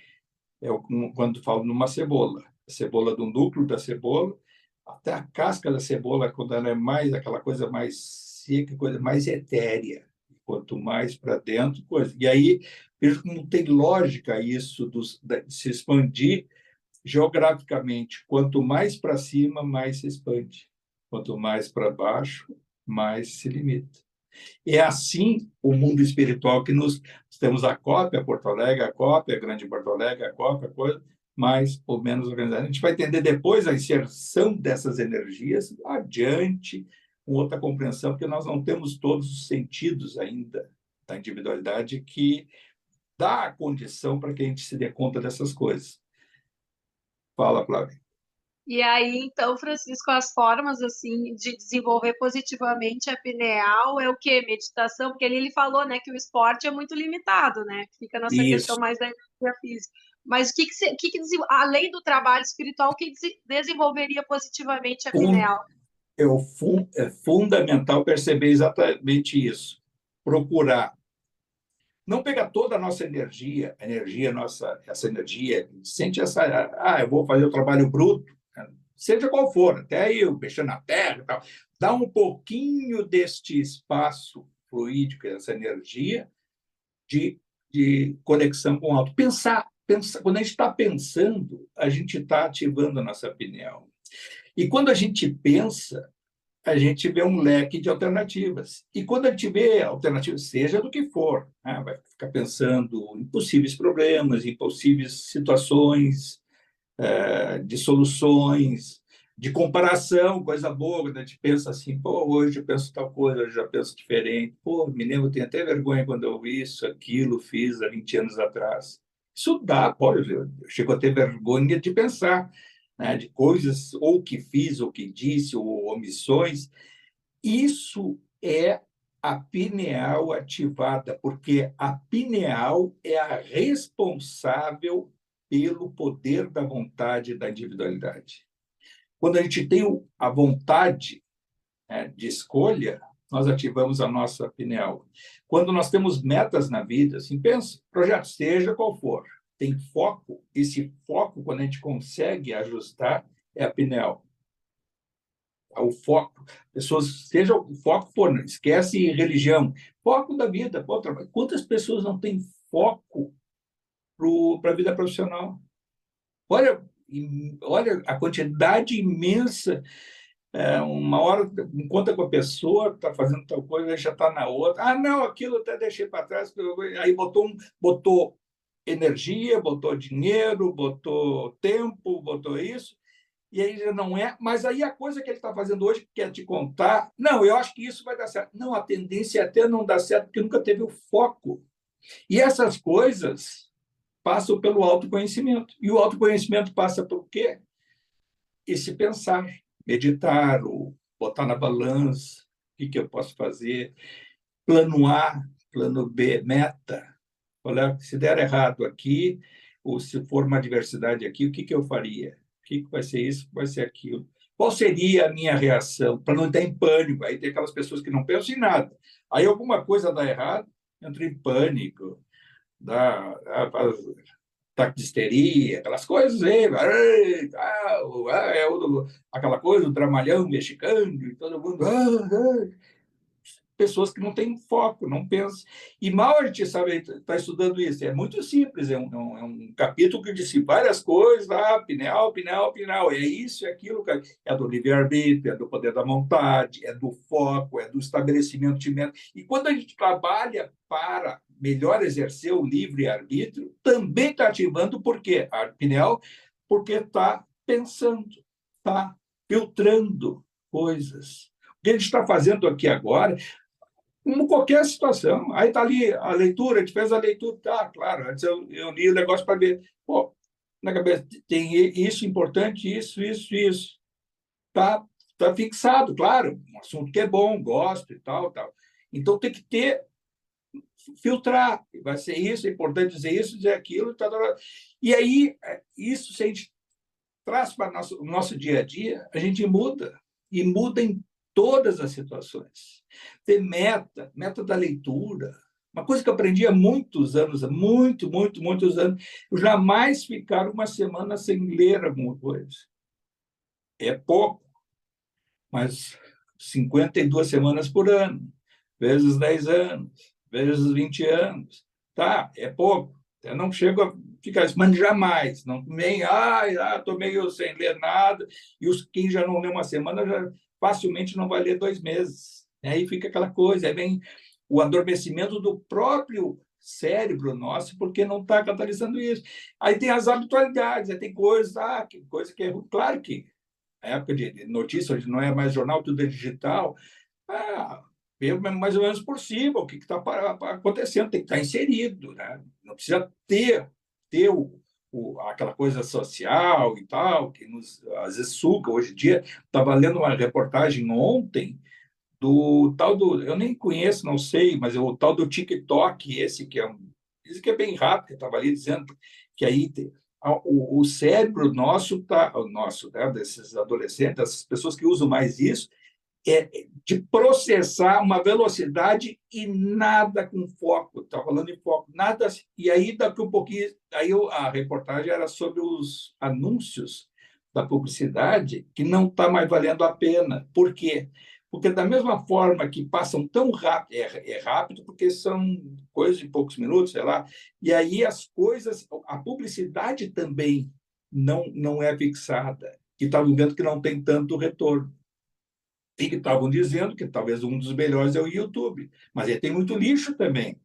é quando falo numa cebola. A cebola do núcleo da cebola, até a casca da cebola, quando ela é mais aquela coisa mais seca, coisa mais etérea. Quanto mais para dentro, coisa. E aí, vejo como tem lógica isso de se expandir geograficamente. Quanto mais para cima, mais se expande. Quanto mais para baixo, mais se limita. É assim o mundo espiritual que nós temos a cópia, Porto Alegre, a cópia, Grande Porto Alegre, a cópia, coisa, mais ou menos organizada. A gente vai entender depois a inserção dessas energias adiante, com outra compreensão, porque nós não temos todos os sentidos ainda da individualidade que dá a condição para que a gente se dê conta dessas coisas. Fala, Flávia. E aí, então, Francisco, as formas assim de desenvolver positivamente a pineal é o quê? Meditação, porque ele falou, né, que o esporte é muito limitado, né? Fica nessa questão Isso. mais da energia física. Mas além do trabalho espiritual, o que desenvolveria positivamente a pineal? É fundamental perceber exatamente isso. Procurar não pegar toda a nossa energia, essa energia, sente essa, eu vou fazer o trabalho bruto, seja qual for, até eu mexendo na terra e tal, dá um pouquinho deste espaço fluídico, essa energia de conexão com o alto. Pensar, quando a gente está pensando, a gente está ativando a nossa pineal. E quando a gente pensa, a gente vê um leque de alternativas. E quando a gente vê alternativas, seja do que for, né? Vai ficar pensando em possíveis problemas, em possíveis situações, de soluções, de comparação, coisa boa, quando a gente pensa assim, pô, hoje eu penso tal coisa, hoje eu já penso diferente, pô, me lembro, eu tenho até vergonha quando eu vi isso, aquilo, fiz há 20 anos atrás. Isso dá, pode, eu chego a ter vergonha de pensar, né, de coisas ou que fiz, ou que disse, ou omissões. Isso é a pineal ativada, porque a pineal é a responsável pelo poder da vontade e da individualidade. Quando a gente tem a vontade, né, de escolha, nós ativamos a nossa pineal. Quando nós temos metas na vida, assim, pensa, projeto seja qual for, tem foco, esse foco, quando a gente consegue ajustar, é a pineal. O foco, pessoas, seja o foco for, não esquece religião, foco da vida, pô, quantas pessoas não têm foco para a vida profissional? Olha, olha a quantidade imensa. Uma hora encontra com a pessoa, está fazendo tal coisa, já está na outra. Não, aquilo até deixei para trás. Aí botou energia, botou dinheiro, botou tempo, botou isso, e aí já não é. Mas aí a coisa que ele está fazendo hoje, que quer te contar, não, eu acho que isso vai dar certo. Não, a tendência é até não dar certo, porque nunca teve o foco. E essas coisas passam pelo autoconhecimento. E o autoconhecimento passa por quê? Esse pensar, meditar, ou botar na balança, o que eu posso fazer, plano A, plano B, meta. Olha, se der errado aqui, ou se for uma adversidade aqui, o que eu faria? O que vai ser isso, o que vai ser aquilo? Qual seria a minha reação? Para não estar em pânico. Aí tem aquelas pessoas que não pensam em nada. Aí alguma coisa dá errado, entra em pânico, ataque de histeria, aquelas coisas aí, aquela coisa, o dramalhão mexicano, e todo mundo... pessoas que não têm foco, não pensam. E mal a gente sabe, está estudando isso. É muito simples, é um capítulo que diz várias coisas, Pinel, é isso, é aquilo, é do livre-arbítrio, é do poder da vontade, é do foco, é do estabelecimento de meta. E quando a gente trabalha para melhor exercer o livre-arbítrio, também está ativando por quê? A Pinel, porque está pensando, está filtrando coisas. O que a gente está fazendo aqui agora, como qualquer situação. Aí está ali a leitura, a gente fez a leitura, tá, claro, antes eu li o negócio para ver, pô, na cabeça tem isso importante, isso. Tá fixado, claro, um assunto que é bom, gosto e tal. Então tem que filtrar, vai ser isso, é importante dizer isso, dizer aquilo, e aí, isso, se a gente traz para o nosso dia a dia, a gente muda, e muda em todas as situações. Ter meta da leitura. Uma coisa que eu aprendi há muitos anos, muitos anos, eu jamais ficar uma semana sem ler alguma coisa. É pouco, mas 52 semanas por ano, vezes 10 anos, vezes 20 anos. Tá, é pouco. Eu não chego a ficar isso, mas jamais. Não, nem, estou meio sem ler nada. E quem já não lê uma semana já facilmente não vai ler 2 meses. Aí fica aquela coisa, aí vem o adormecimento do próprio cérebro nosso, porque não está catalisando isso. Aí tem as habitualidades, aí tem coisas, coisa que é... Claro que na época de notícias, não é mais jornal, tudo é digital, mais ou menos por cima, o que está acontecendo, tem que estar inserido, né? Não precisa ter aquela coisa social e tal, que às vezes suga. Hoje em dia, estava lendo uma reportagem ontem do tal do, eu nem conheço, não sei, mas é o tal do TikTok, esse que é bem rápido, estava ali dizendo que aí o cérebro nosso, né, desses adolescentes, dessas pessoas que usam mais isso, de processar uma velocidade e nada com foco. Está falando em foco, nada. E aí, daqui um pouquinho, aí a reportagem era sobre os anúncios da publicidade, que não está mais valendo a pena. Por quê? Porque, da mesma forma que passam tão rápido, é rápido porque são coisas de poucos minutos, sei lá, e aí as coisas, a publicidade também não é fixada, que estavam vendo que não tem tanto retorno. E que estavam dizendo que talvez um dos melhores é o YouTube, mas ele tem muito lixo também.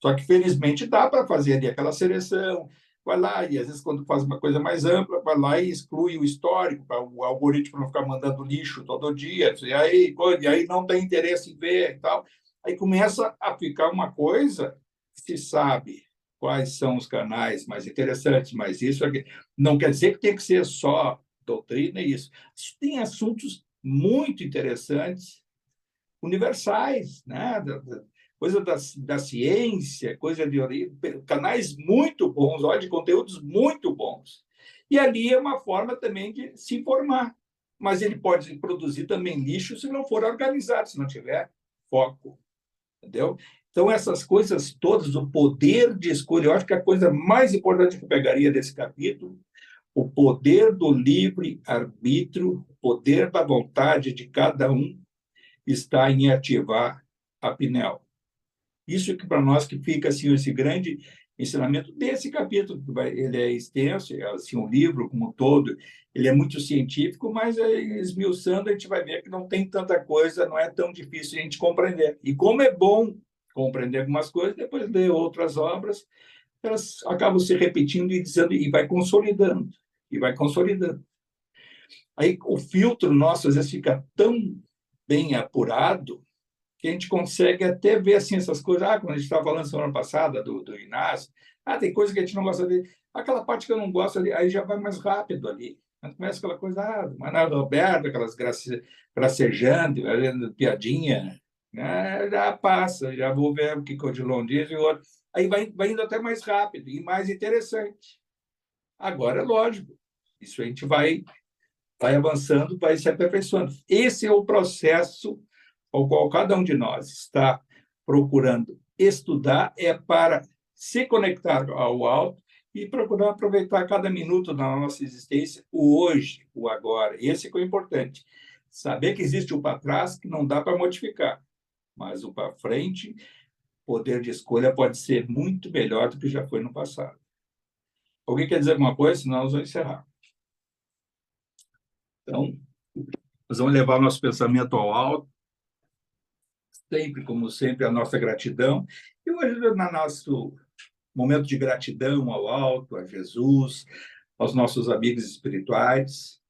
Só que, felizmente, dá para fazer ali aquela seleção, vai lá, e às vezes, quando faz uma coisa mais ampla, vai lá e exclui o histórico, para o algoritmo não ficar mandando lixo todo dia, e aí não tem interesse em ver e tal. Aí começa a ficar uma coisa, se sabe quais são os canais mais interessantes, mas isso aqui não quer dizer que tem que ser só doutrina e isso. Tem assuntos muito interessantes, universais, né? Coisa da ciência, coisa de canais muito bons, olha, de conteúdos muito bons. E ali é uma forma também de se informar. Mas ele pode produzir também lixo se não for organizado, se não tiver foco. Entendeu? Então, essas coisas todas, o poder de escolha, eu acho que a coisa mais importante que eu pegaria desse capítulo, o poder do livre-arbítrio, o poder da vontade de cada um, está em ativar a Pinel. Isso que para nós que fica assim esse grande ensinamento desse capítulo, ele é extenso, é assim um livro como um todo, ele é muito científico, mas esmiuçando a gente vai ver que não tem tanta coisa, não é tão difícil a gente compreender. E como é bom compreender algumas coisas, depois ler outras obras, elas acabam se repetindo e dizendo e vai consolidando, e vai consolidando. Aí o filtro nosso às vezes fica tão bem apurado que a gente consegue até ver assim, essas coisas. Quando a gente estava falando semana passada do Inácio, tem coisa que a gente não gosta dele. Aquela parte que eu não gosto ali, aí já vai mais rápido ali. Começa aquela coisa, Maná Roberto, aquelas gracejando, piadinha, né? Já passa, já vou ver o que o Odilon diz e o outro. Aí vai indo até mais rápido e mais interessante. Agora, é lógico, isso a gente vai avançando, vai se aperfeiçoando. Esse é o processo ao qual cada um de nós está procurando estudar, é para se conectar ao alto e procurar aproveitar cada minuto da nossa existência, o hoje, o agora. Esse que é o importante. Saber que existe o para trás que não dá para modificar, mas o para frente, poder de escolha pode ser muito melhor do que já foi no passado. Alguém quer dizer alguma coisa? Senão nós vamos encerrar. Então, nós vamos levar nosso pensamento ao alto, sempre, como sempre, a nossa gratidão. E hoje, no nosso momento de gratidão ao alto, a Jesus, aos nossos amigos espirituais,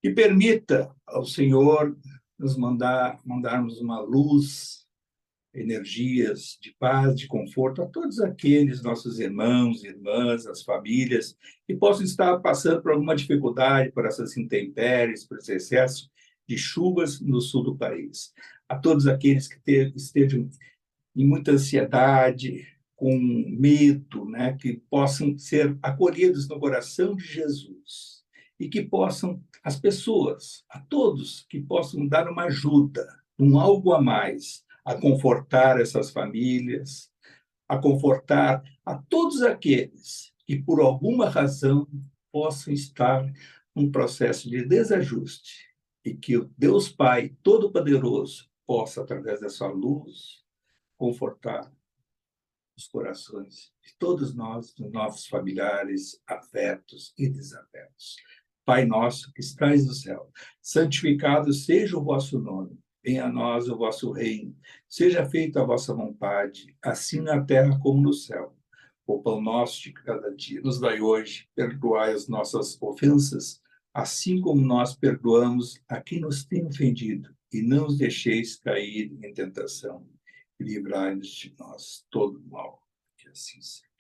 que permita ao Senhor nos mandarmos uma luz, energias de paz, de conforto a todos aqueles nossos irmãos, irmãs, as famílias que possam estar passando por alguma dificuldade, por essas intempéries, por esse excesso de chuvas no sul do país. A todos aqueles que estejam em muita ansiedade, com medo, né, que possam ser acolhidos no coração de Jesus e que possam, as pessoas, a todos, que possam dar uma ajuda, um algo a mais, a confortar essas famílias, a confortar a todos aqueles que, por alguma razão, possam estar num processo de desajuste e que o Deus Pai Todo-Poderoso possa, através dessa luz, confortar os corações de todos nós, dos nossos familiares, afetos e desafetos. Pai nosso que estais no céu, santificado seja o vosso nome. Venha a nós o vosso reino. Seja feita a vossa vontade, assim na terra como no céu. O pão nosso de cada dia nos dai hoje. Perdoai as nossas ofensas, assim como nós perdoamos a quem nos tem ofendido. E não os deixeis cair em tentação. Livrai-nos de nós todo mal. Que assim seja.